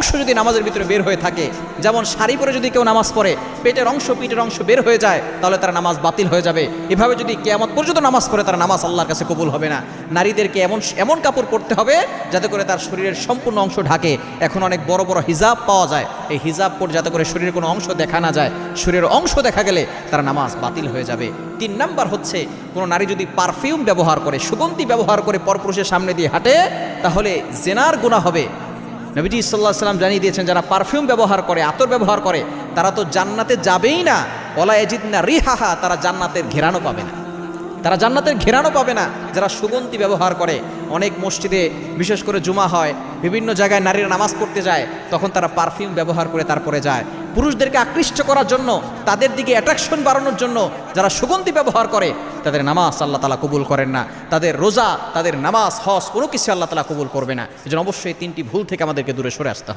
অংশ যদি নামাজের ভিতরে বের হয়ে থাকে, যেমন শাড়ি পরে যদি কেউ নামাজ পড়ে পেটের অংশ পিঠের অংশ বের হয়ে যায়, তাহলে তার নামাজ বাতিল হয়ে যাবে। এভাবে যদি কিয়ামত পর্যন্ত নামাজ পড়ে তার নামাজ আল্লাহর কাছে কবুল হবে না। নারীদেরকে এমন কাপড় পরতে হবে যাতে করে তার শরীরের সম্পূর্ণ অংশ ঢাকে। এখন অনেক বড় বড় হিজাব পাওয়া যায়, এই হিজাব পরে যাতে করে শরীরের কোনো অংশ দেখা না যায়, শরীরের অংশ দেখা গেলে তার নামাজ বাতিল হয়ে যাবে। 3 নাম্বার হচ্ছে কোনো নারী যদি পারফিউম ব্যবহার করে, সুগন্ধি ব্যবহার করে পরপুরুষের সামনে দিয়ে হাঁটে, তাহলে জেনার গুনাহ হবে। নবীজি সাল্লাল্লাহু আলাইহি ওয়াসাল্লাম জানিয়ে দিয়েছেন, যারা পারফিউম ব্যবহার করে, আতর ব্যবহার করে, তারা তো জান্নাতে যাবেই না, ওয়ালা ইয়াজিদনা রিহাহা, তারা জান্নাতের ঘেরানো পাবে না, তারা জান্নাতের ঘেরানো পাবে না। যারা সুগন্ধি ব্যবহার করে, অনেক মসজিদে বিশেষ করে জুমা হয়, বিভিন্ন জায়গায় নারীরা নামাজ পড়তে যায়, তখন তারা পারফিউম ব্যবহার করে তারপরে যায়। পুরুষদেরকে আকৃষ্ট করার জন্য, তাদের দিকে অ্যাট্রাকশন বাড়ানোর জন্য যারা সুগন্ধি ব্যবহার করে, তাদের নামাজ আল্লাহ তাআলা কবুল করেন না, তাদের রোজা, তাদের নামাজ, হজ কোনো কিছু আল্লাহ তাআলা কবুল করবে না। এজন্য অবশ্যই 3টি ভুল থেকে আমাদেরকে দূরে সরে আসতে হবে।